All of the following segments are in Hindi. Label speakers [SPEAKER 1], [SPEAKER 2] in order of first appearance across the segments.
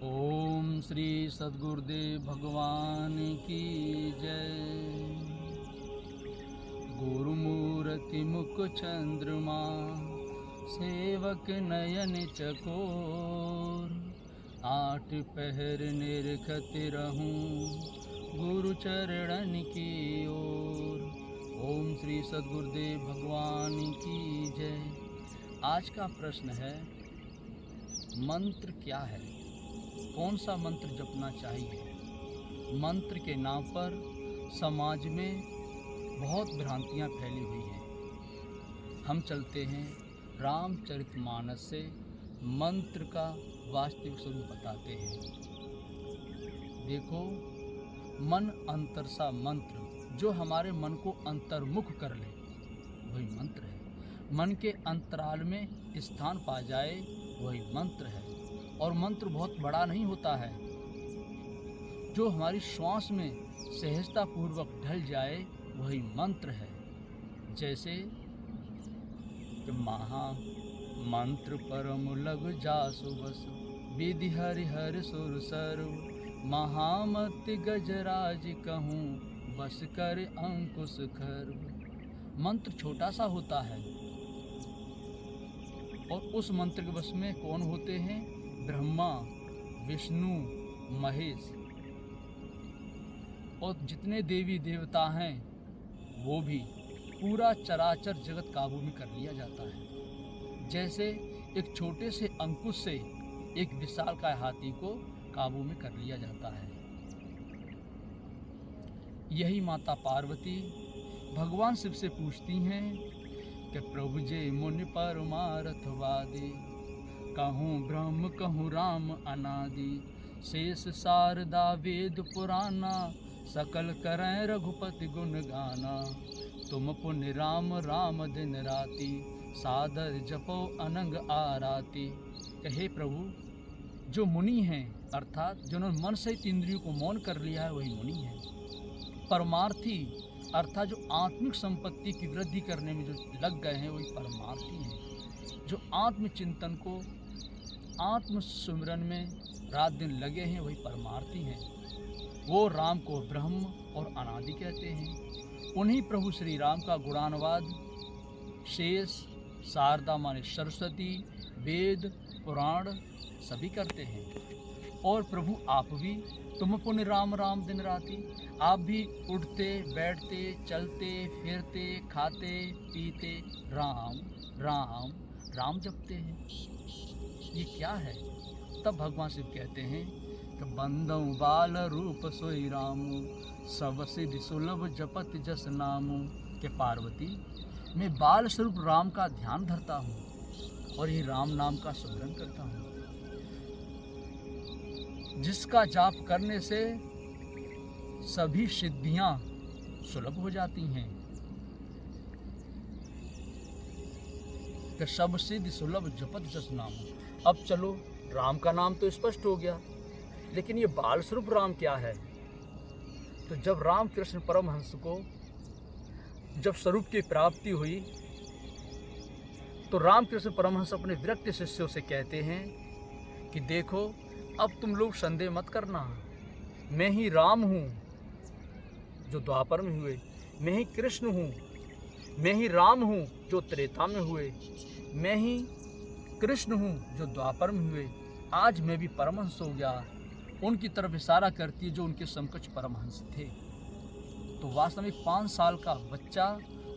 [SPEAKER 1] ओम श्री सद्गुरुदेव भगवान की जय। गुरुमूर्ति मुख चंद्रमा, सेवक नयन चकोर। आठ पहर निरखत रहूं, गुरु चरणन की ओर। ओम श्री सद्गुरुदेव भगवान की जय। आज का प्रश्न है, मंत्र क्या है? कौन सा मंत्र जपना चाहिए? मंत्र के नाम पर समाज में बहुत भ्रांतियाँ फैली हुई हैं। हम चलते हैं रामचरितमानस से, मंत्र का वास्तविक स्वरूप बताते हैं। देखो, मन अंतर सा मंत्र जो हमारे मन को अंतर्मुख कर ले, वही मंत्र है। मन के अंतराल में स्थान पा जाए, वही मंत्र है। और मंत्र बहुत बड़ा नहीं होता है, जो हमारी श्वास में सहजता पूर्वक ढल जाए, वही मंत्र है। जैसे कि महा मंत्र परम लग जासु बस, विधि हरि हरि सुर सर्व। महामति गजराज कहूँ, बस कर अंकुश खर्व। मंत्र छोटा सा होता है, और उस मंत्र के बस में कौन होते हैं? ब्रह्मा, विष्णु, महेश और जितने देवी देवता हैं, वो भी पूरा चराचर जगत काबू में कर लिया जाता है। जैसे एक छोटे से अंकुश से एक विशालकाय हाथी को काबू में कर लिया जाता है। यही माता पार्वती भगवान शिव से पूछती हैं कि प्रभु जे मुनि परमारथवादी, कहूँ ब्रह्म कहूँ राम अनादि। शेष शारदा वेद पुराना, सकल करें रघुपति गुण गाना। तुम पुण्य राम राम दिन राति, सादर जपो अनंग आराती। कहे प्रभु, जो मुनि हैं अर्थात जिन्होंने मन सहित इंद्रियों को मौन कर लिया है, वही मुनि है। परमार्थी अर्थात जो आत्मिक संपत्ति की वृद्धि करने में जो लग गए हैं, वही परमार्थी हैं। जो आत्मचिंतन को, आत्म सुमिरन में रात दिन लगे हैं, वही परमार्थी हैं। वो राम को ब्रह्म और अनादि कहते हैं। उन्हीं प्रभु श्री राम का गुणानुवाद शेष, शारदा माने सरस्वती, वेद, पुराण सभी करते हैं। और प्रभु आप भी, तुम पुण्य राम राम दिन राति, आप भी उठते बैठते चलते फिरते खाते पीते राम राम राम जपते हैं। ये क्या है? तब भगवान शिव कहते हैं कि बंदऊ बाल रूप सोई रामू, सब सिद्धि सुलभ जपत जस नामू। के पार्वती, मैं बाल स्वरूप राम का ध्यान धरता हूँ और ये राम नाम का स्मरण करता हूँ, जिसका जाप करने से सभी सिद्धियां सुलभ हो जाती हैं। कि सब सिद्धि सुलभ जपत जस नाम। अब चलो, राम का नाम तो स्पष्ट हो गया, लेकिन ये बाल स्वरूप राम क्या है? तो जब राम कृष्ण परमहंस को जब स्वरूप की प्राप्ति हुई, तो रामकृष्ण परमहंस अपने विरक्त शिष्यों से कहते हैं कि देखो, अब तुम लोग संदेह मत करना, मैं ही राम हूँ जो द्वापर में हुए, मैं ही कृष्ण हूँ, मैं ही राम हूँ जो त्रेता में हुए, मैं ही कृष्ण हूँ जो द्वापर में हुए। आज मैं भी परमहंस हो गया। उनकी तरफ इशारा करती है जो उनके समकक्ष परमहंस थे। तो वास्तव में 5 साल का बच्चा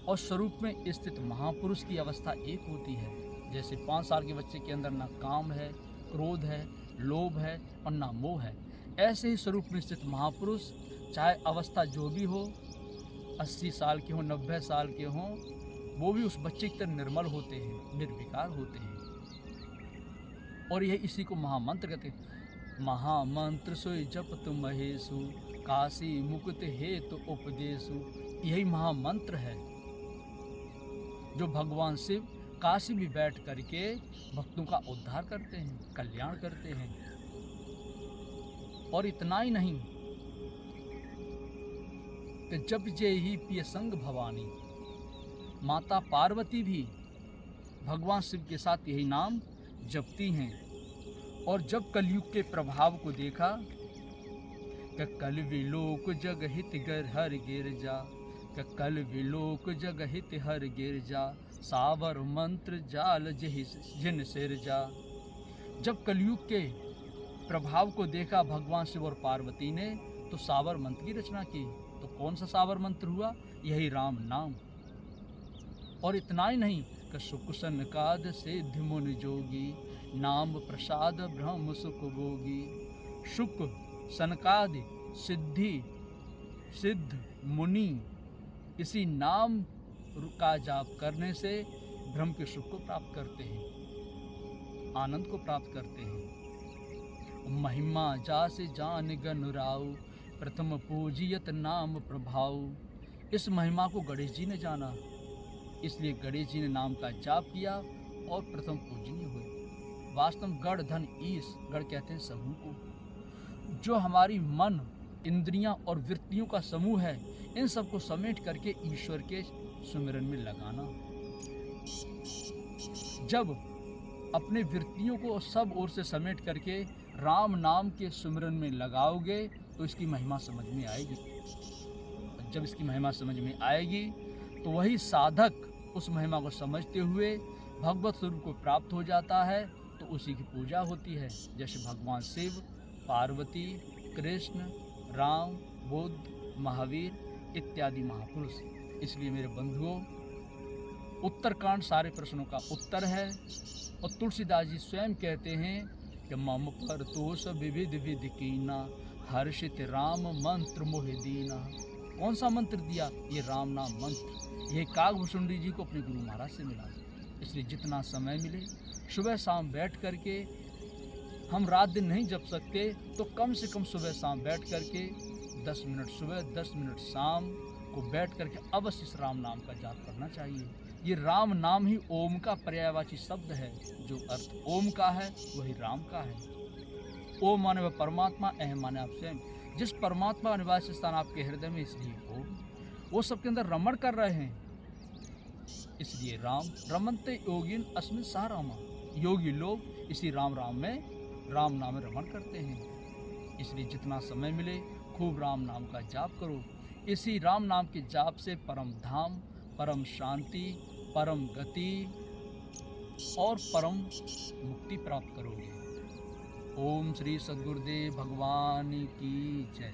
[SPEAKER 1] और स्वरूप में स्थित महापुरुष की अवस्था एक होती है। जैसे 5 साल के बच्चे के अंदर ना काम है, क्रोध है, लोभ है और ना मोह है, ऐसे ही स्वरूप में स्थित महापुरुष, चाहे अवस्था जो भी हो, 80 साल के हों, 90 साल के हों, वो भी उस बच्चे की तरह निर्मल होते हैं, निर्विकार होते हैं। और यह इसी को महामंत्र कहते हैं। महामंत्र सोई जपत महेशु, काशी मुकुट हेतु उपदेशु। यही महामंत्र है जो भगवान शिव काशी में बैठ करके भक्तों का उद्धार करते हैं, कल्याण करते हैं। और इतना ही नहीं कि जप जे ही पिय संग भवानी, माता पार्वती भी भगवान शिव के साथ यही नाम जपती हैं। और जब कलयुग के प्रभाव को देखा कि कल विलोक जग हित गर हर गिरजा, कि कल विलोक जग हित हर गिरजा, सावर मंत्र जाल जिन सिरजा। जब कलयुग के प्रभाव को देखा भगवान शिव और पार्वती ने तो सावर मंत्र की रचना की। तो कौन सा सावर मंत्र हुआ? यही राम नाम। और इतना ही नहीं कि सुख सनकाद सिद्ध मुनि जोगी, नाम प्रसाद ब्रह्म सुख भोगी। सुख सनकादि सिद्धि सिद्ध मुनि, इसी नाम का जाप करने से ब्रह्म के सुख को प्राप्त करते हैं, आनंद को प्राप्त करते हैं। महिमा जासे जान गन राव, प्रथम पूजियत नाम प्रभाव। इस महिमा को गणेश जी ने जाना, इसलिए गणेश जी ने नाम का जाप किया और प्रथम पूजनीय हुए। वास्तव में गण धन ईश, गण कहते हैं समूह को, जो हमारी मन इंद्रियां और वृत्तियों का समूह है, इन सबको समेट करके ईश्वर के सुमिरन में लगाना। जब अपने वृत्तियों को सब ओर से समेट करके राम नाम के सुमिरन में लगाओगे तो इसकी महिमा समझ में आएगी। जब इसकी महिमा समझ में आएगी तो वही साधक उस महिमा को समझते हुए भगवत स्वरूप को प्राप्त हो जाता है, तो उसी की पूजा होती है। जैसे भगवान शिव, पार्वती, कृष्ण, राम, बुद्ध, महावीर इत्यादि महापुरुष। इसलिए मेरे बंधुओं, उत्तरकांड सारे प्रश्नों का उत्तर है। और तुलसीदास जी स्वयं कहते हैं कि मम पर तोष विविध विधि कीना, हर्षित राम मंत्र मोहि दीना। कौन सा मंत्र दिया? ये राम नाम मंत्र। यह कागभूषुंडी जी को अपने गुरु महाराज से मिला। इसलिए जितना समय मिले सुबह शाम बैठ करके, हम रात दिन नहीं जप सकते तो कम से कम सुबह शाम बैठ करके 10 मिनट सुबह 10 मिनट शाम को बैठ करके अवश्य इस राम नाम का जाप करना चाहिए। ये राम नाम ही ओम का पर्यायवाची शब्द है। जो अर्थ ओम का है वही राम का है। ओम माने वह परमात्मा, अहम माने आप स्वयं। जिस परमात्मा का निवास स्थान आपके हृदय में, इसलिए ओम। वो सबके अंदर रमण कर रहे हैं, इसलिए राम। रमनते योगिन अस्मिन् सा रामा। योगी लोग इसी राम नाम में रमण करते हैं। इसलिए जितना समय मिले खूब राम नाम का जाप करो। इसी राम नाम के जाप से परम धाम, परम शांति, परम गति और परम मुक्ति प्राप्त करोगे। ओम श्री सद्गुरुदेव भगवान की जय।